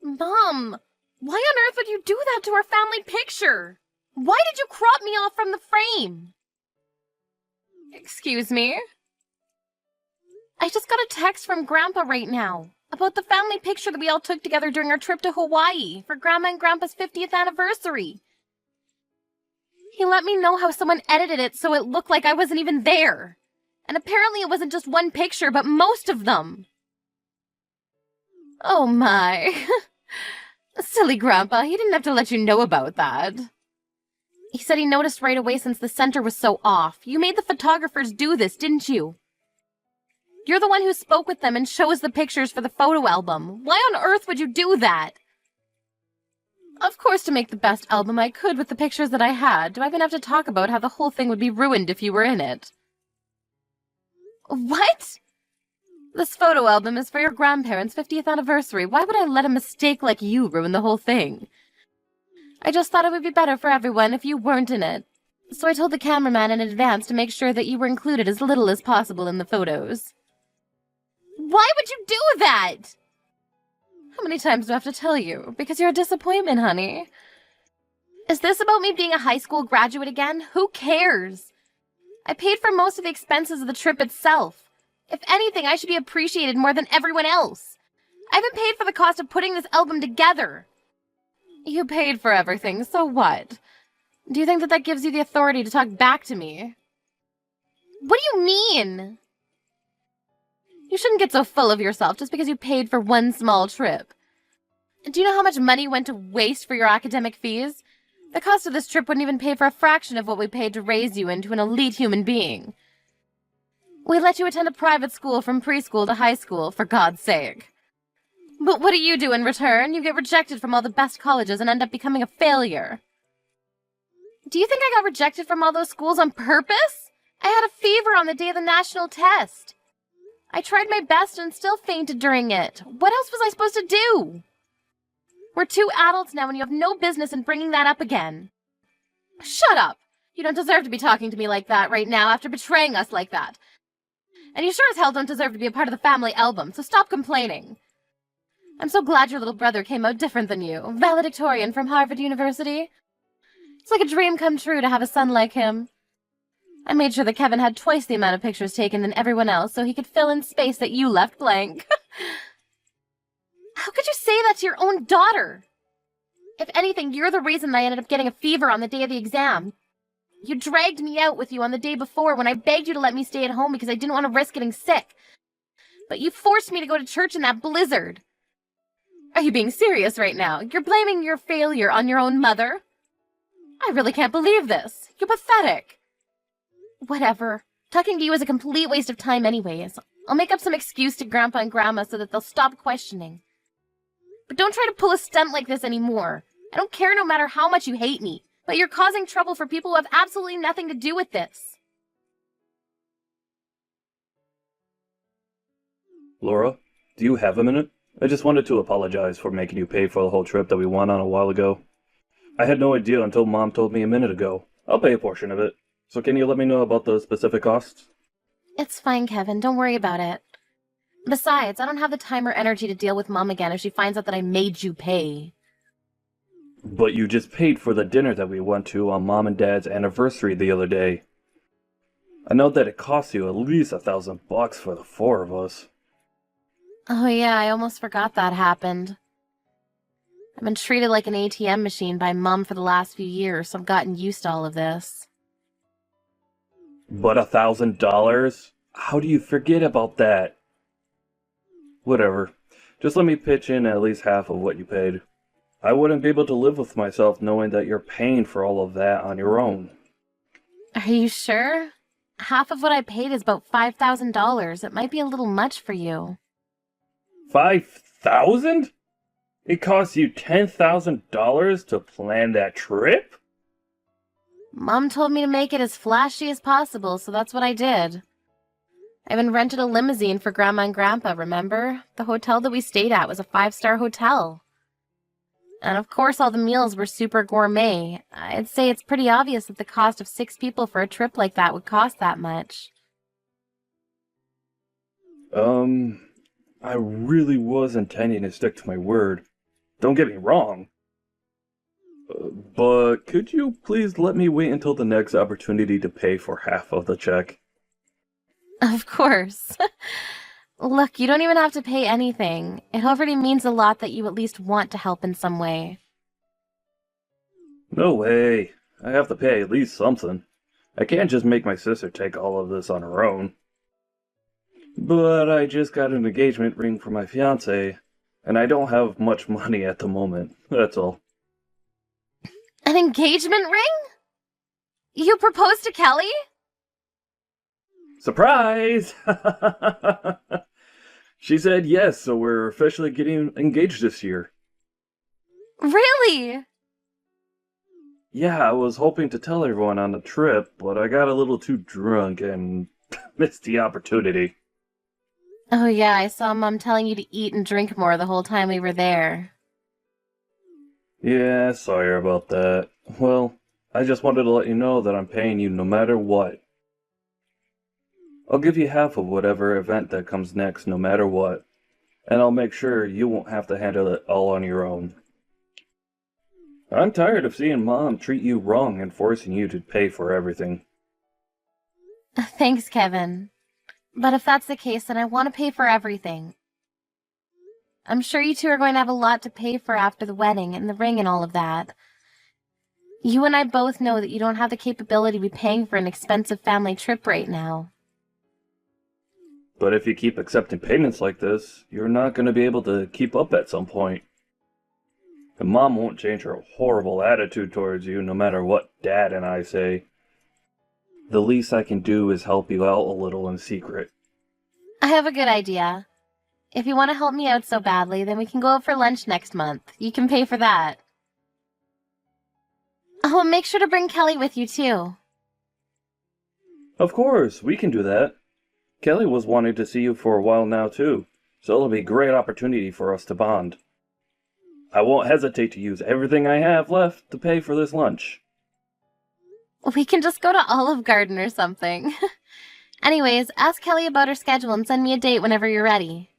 Mom, why on earth would you do that to our family picture? Why did you crop me off from the frame? Excuse me? I just got a text from Grandpa right now about the family picture that we all took together during our trip to Hawaii for Grandma and Grandpa's 50th anniversary. He let me know how someone edited it so it looked like I wasn't even there. And apparently it wasn't just one picture, but most of them. Oh my. Silly Grandpa, he didn't have to let you know about that. He said he noticed right away since the center was so off. You made the photographers do this, didn't you? You're the one who spoke with them and chose the pictures for the photo album. Why on earth would you do that? Of course, to make the best album I could with the pictures that I had. Do I even have to talk about how the whole thing would be ruined if you were in it? What? This photo album is for your grandparents' 50th anniversary. Why would I let a mistake like you ruin the whole thing? I just thought it would be better for everyone if you weren't in it. So I told the cameraman in advance to make sure that you were included as little as possible in the photos. Why would you do that? How many times do I have to tell you? Because you're a disappointment, honey. Is this about me being a high school graduate again? Who cares? I paid for most of the expenses of the trip itself. If anything, I should be appreciated more than everyone else. I haven't paid for the cost of putting this album together. You paid for everything, so what? Do you think that gives you the authority to talk back to me? What do you mean? You shouldn't get so full of yourself just because you paid for one small trip. Do you know how much money went to waste for your academic fees? The cost of this trip wouldn't even pay for a fraction of what we paid to raise you into an elite human being. We let you attend a private school from preschool to high school, for God's sake. But what do you do in return? You get rejected from all the best colleges and end up becoming a failure. Do you think I got rejected from all those schools on purpose? I had a fever on the day of the national test. I tried my best and still fainted during it. What else was I supposed to do? We're 2 adults now and you have no business in bringing that up again. Shut up! You don't deserve to be talking to me like that right now after betraying us like that. And you sure as hell don't deserve to be a part of the family album, so stop complaining. I'm so glad your little brother came out different than you. Valedictorian from Harvard University. It's like a dream come true to have a son like him. I made sure that Kevin had twice the amount of pictures taken than everyone else so he could fill in space that you left blank. How could you say that to your own daughter? If anything, you're the reason I ended up getting a fever on the day of the exam. You dragged me out with you on the day before when I begged you to let me stay at home because I didn't want to risk getting sick. But you forced me to go to church in that blizzard. Are you being serious right now? You're blaming your failure on your own mother? I really can't believe this. You're pathetic. Whatever. Talking to you is a complete waste of time anyways. I'll make up some excuse to Grandpa and Grandma so that they'll stop questioning. But don't try to pull a stunt like this anymore. I don't care no matter how much you hate me, but you're causing trouble for people who have absolutely nothing to do with this. Laura, do you have a minute? I just wanted to apologize for making you pay for the whole trip that we went on a while ago. I had no idea until Mom told me a minute ago. I'll pay a portion of it. So can you let me know about the specific costs? It's fine, Kevin. Don't worry about it. Besides, I don't have the time or energy to deal with Mom again if she finds out that I made you pay. But you just paid for the dinner that we went to on Mom and Dad's anniversary the other day. I know that it cost you at least $1,000 for the 4 of us. Oh yeah, I almost forgot that happened. I've been treated like an ATM machine by Mom for the last few years, so I've gotten used to all of this. But $1,000? How do you forget about that? Whatever. Just let me pitch in at least half of what you paid. I wouldn't be able to live with myself knowing that you're paying for all of that on your own. Are you sure? Half of what I paid is about $5,000. It might be a little much for you. 5,000? It cost you $10,000 to plan that trip? Mom told me to make it as flashy as possible, so that's what I did. I even rented a limousine for Grandma and Grandpa, remember? The hotel that we stayed at was a 5-star hotel. And of course all the meals were super gourmet. I'd say it's pretty obvious that the cost of 6 people for a trip like that would cost that much. I really was intending to stick to my word. Don't get me wrong. But could you please let me wait until the next opportunity to pay for half of the check? Of course. Look, you don't even have to pay anything. It already means a lot that you at least want to help in some way. No way. I have to pay at least something. I can't just make my sister take all of this on her own. But I just got an engagement ring for my fiancé, and I don't have much money at the moment. That's all. An engagement ring? You proposed to Kelly? Surprise! She said yes, so we're officially getting engaged this year. Really? Yeah, I was hoping to tell everyone on the trip, but I got a little too drunk and missed the opportunity. Oh yeah, I saw Mom telling you to eat and drink more the whole time we were there. Yeah, sorry about that. Well, I just wanted to let you know that I'm paying you no matter what. I'll give you half of whatever event that comes next, no matter what. And I'll make sure you won't have to handle it all on your own. I'm tired of seeing Mom treat you wrong and forcing you to pay for everything. Thanks, Kevin. But if that's the case, then I want to pay for everything. I'm sure you two are going to have a lot to pay for after the wedding and the ring and all of that. You and I both know that you don't have the capability to be paying for an expensive family trip right now. But if you keep accepting payments like this, you're not going to be able to keep up at some point. And Mom won't change her horrible attitude towards you no matter what Dad and I say. The least I can do is help you out a little in secret. I have a good idea. If you want to help me out so badly, then we can go out for lunch next month. You can pay for that. Oh, and make sure to bring Kelly with you, too. Of course, we can do that. Kelly was wanting to see you for a while now, too, so it'll be a great opportunity for us to bond. I won't hesitate to use everything I have left to pay for this lunch. We can just go to Olive Garden or something. Anyways, ask Kelly about her schedule and send me a date whenever you're ready.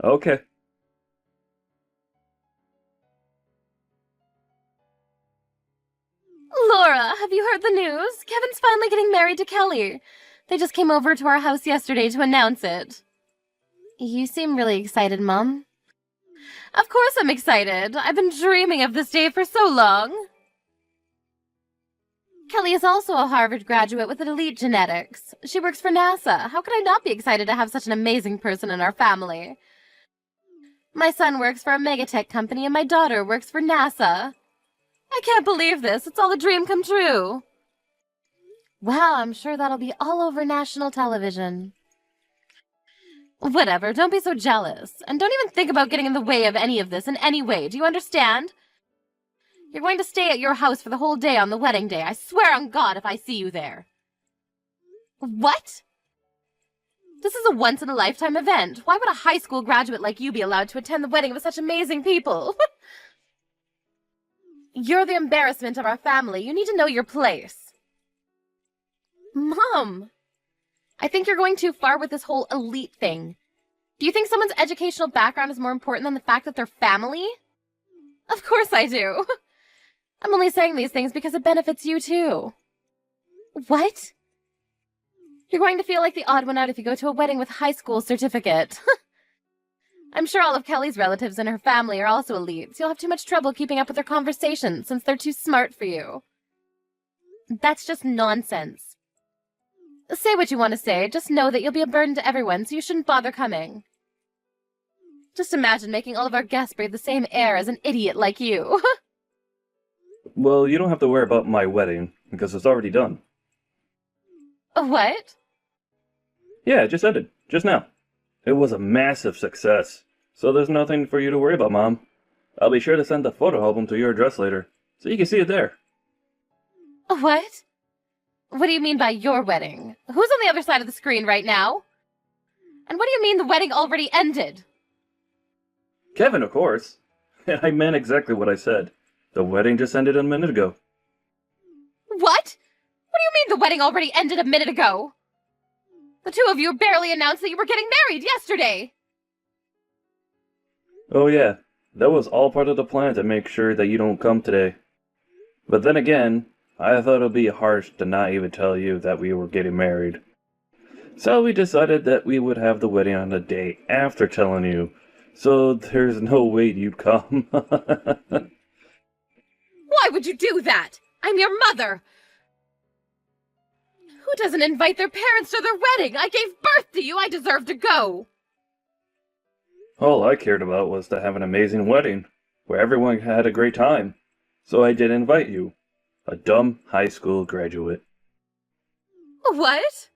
Okay. Laura, have you heard the news? Kevin's finally getting married to Kelly. They just came over to our house yesterday to announce it. You seem really excited, Mom. Of course I'm excited. I've been dreaming of this day for so long. Kelly is also a Harvard graduate with elite genetics. She works for NASA. How could I not be excited to have such an amazing person in our family? My son works for a megatech company and my daughter works for NASA. I can't believe this. It's all a dream come true. Wow, I'm sure that'll be all over national television. Whatever, don't be so jealous. And don't even think about getting in the way of any of this in any way. Do you understand? You're going to stay at your house for the whole day on the wedding day. I swear on God if I see you there. What? This is a once-in-a-lifetime event. Why would a high school graduate like you be allowed to attend the wedding of such amazing people? You're the embarrassment of our family. You need to know your place. Mom! I think you're going too far with this whole elite thing. Do you think someone's educational background is more important than the fact that they're family? Of course I do. I'm only saying these things because it benefits you too. What? You're going to feel like the odd one out if you go to a wedding with a high school certificate. I'm sure all of Kelly's relatives and her family are also elites. You'll have too much trouble keeping up with their conversations since they're too smart for you. That's just nonsense. Say what you want to say, just know that you'll be a burden to everyone, so you shouldn't bother coming. Just imagine making all of our guests breathe the same air as an idiot like you. Well, you don't have to worry about my wedding, because it's already done. What? Yeah, it just ended. Just now. It was a massive success, so there's nothing for you to worry about, Mom. I'll be sure to send the photo album to your address later, so you can see it there. What? What do you mean by your wedding? Who's on the other side of the screen right now? And what do you mean the wedding already ended? Kevin, of course. I meant exactly what I said. The wedding just ended a minute ago. What? What do you mean the wedding already ended a minute ago? The two of you barely announced that you were getting married yesterday. Oh yeah, that was all part of the plan to make sure that you don't come today. But then again, I thought it would be harsh to not even tell you that we were getting married. So we decided that we would have the wedding on the day after telling you. So there's no way you'd come. Why would you do that? I'm your mother! Who doesn't invite their parents to their wedding? I gave birth to you! I deserve to go! All I cared about was to have an amazing wedding, where everyone had a great time. So I did invite you. A dumb high school graduate. What?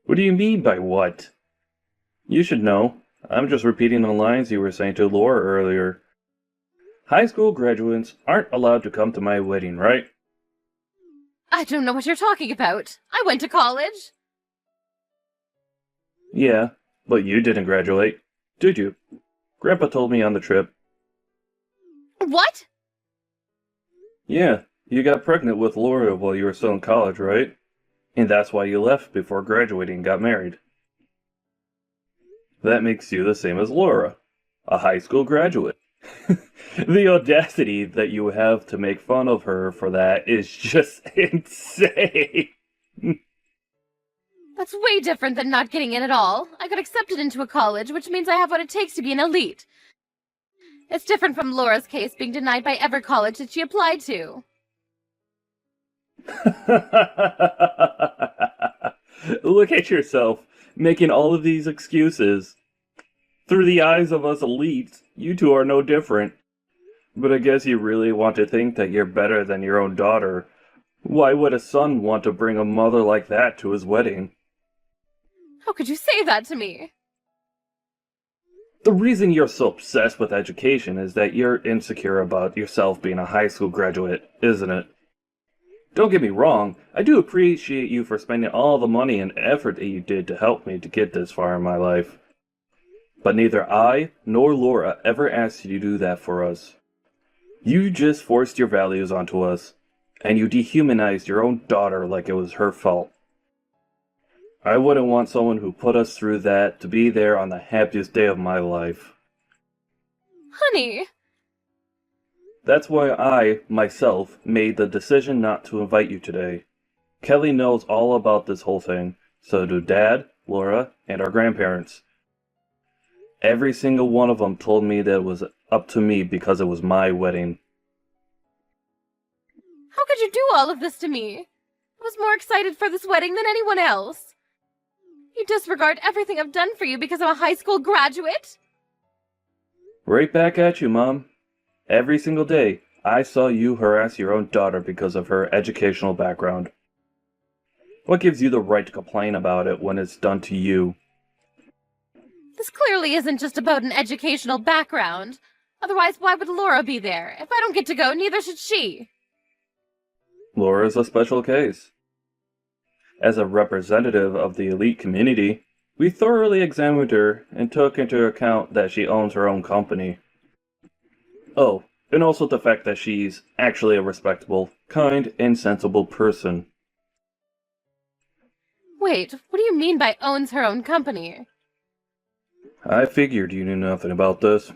What do you mean by what? You should know. I'm just repeating the lines you were saying to Laura earlier. High school graduates aren't allowed to come to my wedding, right? I don't know what you're talking about. I went to college. Yeah, but you didn't graduate, did you? Grandpa told me on the trip. What? Yeah, you got pregnant with Laura while you were still in college, right? And that's why you left before graduating and got married. That makes you the same as Laura, a high school graduate. The audacity that you have to make fun of her for that is just insane. That's way different than not getting in at all. I got accepted into a college, which means I have what it takes to be an elite. It's different from Laura's case being denied by every college that she applied to. Look at yourself, making all of these excuses. Through the eyes of us elites, you two are no different. But I guess you really want to think that you're better than your own daughter. Why would a son want to bring a mother like that to his wedding? How could you say that to me? The reason you're so obsessed with education is that you're insecure about yourself being a high school graduate, isn't it? Don't get me wrong, I do appreciate you for spending all the money and effort that you did to help me to get this far in my life. But neither I nor Laura ever asked you to do that for us. You just forced your values onto us, and you dehumanized your own daughter like it was her fault. I wouldn't want someone who put us through that to be there on the happiest day of my life. Honey! That's why I, myself, made the decision not to invite you today. Kelly knows all about this whole thing, so do Dad, Laura, and our grandparents. Every single one of them told me that it was up to me because it was my wedding. How could you do all of this to me? I was more excited for this wedding than anyone else. You disregard everything I've done for you because I'm a high school graduate? Right back at you, Mom. Every single day, I saw you harass your own daughter because of her educational background. What gives you the right to complain about it when it's done to you? This clearly isn't just about an educational background. Otherwise, why would Laura be there? If I don't get to go, neither should she. Laura's a special case. As a representative of the elite community, we thoroughly examined her and took into account that she owns her own company. Oh, and also the fact that she's actually a respectable, kind, and sensible person. Wait, what do you mean by owns her own company? I figured you knew nothing about this.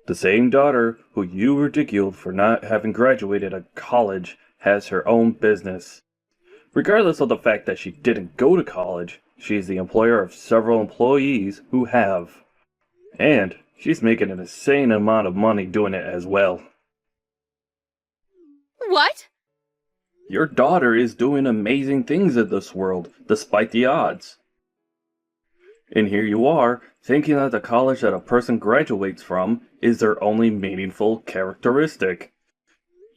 The same daughter who you ridiculed for not having graduated a college has her own business. Regardless of the fact that she didn't go to college, she's the employer of several employees who have. And she's making an insane amount of money doing it as well. What? Your daughter is doing amazing things in this world, despite the odds. And here you are, thinking that the college that a person graduates from is their only meaningful characteristic.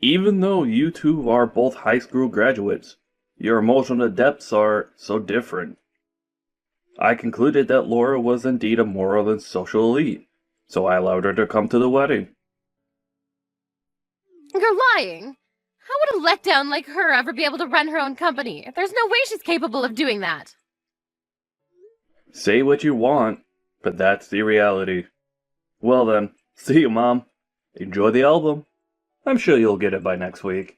Even though you two are both high school graduates, your emotional depths are so different. I concluded that Laura was indeed a moral and social elite, so I allowed her to come to the wedding. You're lying. How would a letdown like her ever be able to run her own company? There's no way she's capable of doing that. Say what you want, but that's the reality. Well then, see you, Mom. Enjoy the album. I'm sure you'll get it by next week.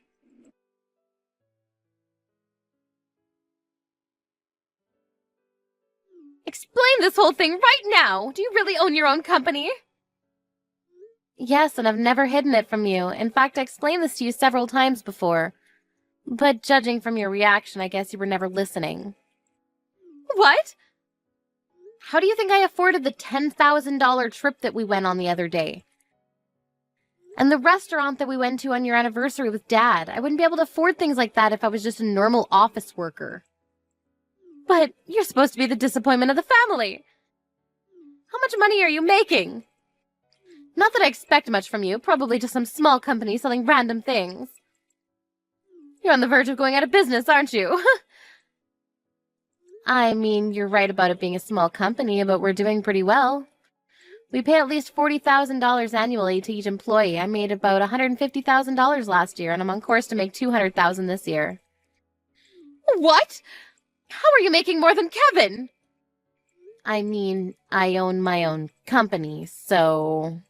Explain Explain this whole thing right now! Do you really own your own company? Yes, and I've never hidden it from you. In fact, I explained this to you several times before. But judging from your reaction, I guess you were never listening. What? How do you think I afforded the $10,000 trip that we went on the other day? And the restaurant that we went to on your anniversary with Dad? I wouldn't be able to afford things like that if I was just a normal office worker. But you're supposed to be the disappointment of the family. How much money are you making? Not that I expect much from you, probably just some small company selling random things. You're on the verge of going out of business, aren't you? I mean, you're right about it being a small company, but we're doing pretty well. We pay at least $40,000 annually to each employee. I made about $150,000 last year, and I'm on course to make $200,000 this year. What? How are you making more than Kevin? I mean, I own my own company, so...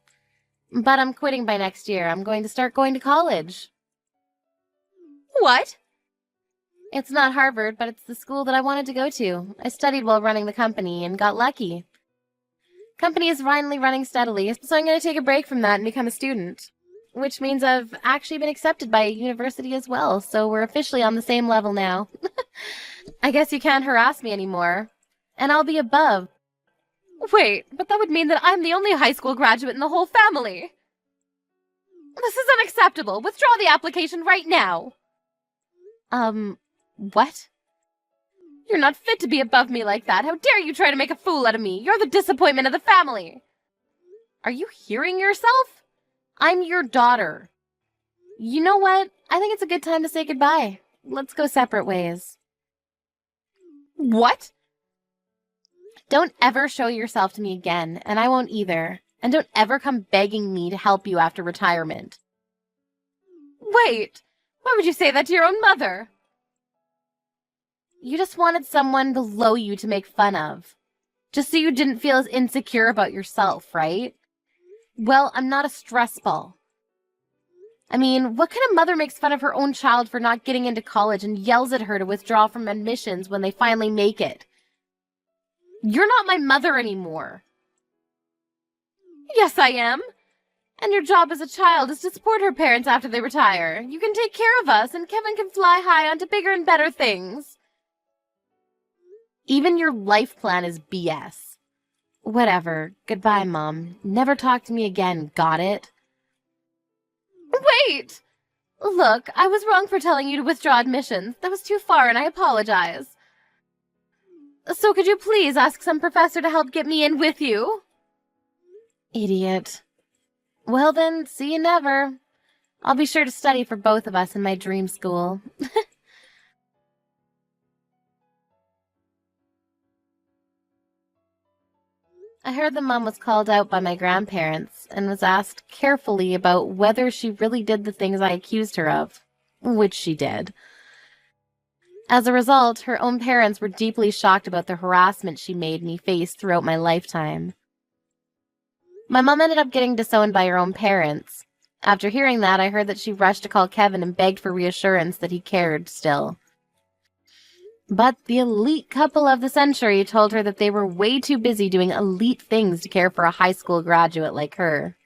But I'm quitting by next year. I'm going to start going to college. What? It's not Harvard, but it's the school that I wanted to go to. I studied while running the company and got lucky. Company is finally running steadily, so I'm going to take a break from that and become a student. Which means I've actually been accepted by a university as well, so we're officially on the same level now. I guess you can't harass me anymore. And I'll be above. Wait, but that would mean that I'm the only high school graduate in the whole family. This is unacceptable. Withdraw the application right now. What? You're not fit to be above me like that. How dare you try to make a fool out of me? You're the disappointment of the family. Are you hearing yourself? I'm your daughter. You know what? I think it's a good time to say goodbye. Let's go separate ways. What? Don't ever show yourself to me again, and I won't either. And don't ever come begging me to help you after retirement. Wait! Why would you say that to your own mother? You just wanted someone below you to make fun of. Just so you didn't feel as insecure about yourself, right? Well, I'm not a stress ball. I mean, what kind of mother makes fun of her own child for not getting into college and yells at her to withdraw from admissions when they finally make it? You're not my mother anymore. Yes, I am. And your job as a child is to support her parents after they retire. You can take care of us, and Kevin can fly high onto bigger and better things. Even your life plan is BS. Whatever. Goodbye, Mom. Never talk to me again, got it? Wait! Look, I was wrong for telling you to withdraw admissions. That was too far, and I apologize. So could you please ask some professor to help get me in with you? Idiot. Well then, see you never. I'll be sure to study for both of us in my dream school. I heard that Mom was called out by my grandparents and was asked carefully about whether she really did the things I accused her of, which she did. As a result, her own parents were deeply shocked about the harassment she made me face throughout my lifetime. My mom ended up getting disowned by her own parents. After hearing that, I heard that she rushed to call Kevin and begged for reassurance that he cared still. But the elite couple of the century told her that they were way too busy doing elite things to care for a high school graduate like her.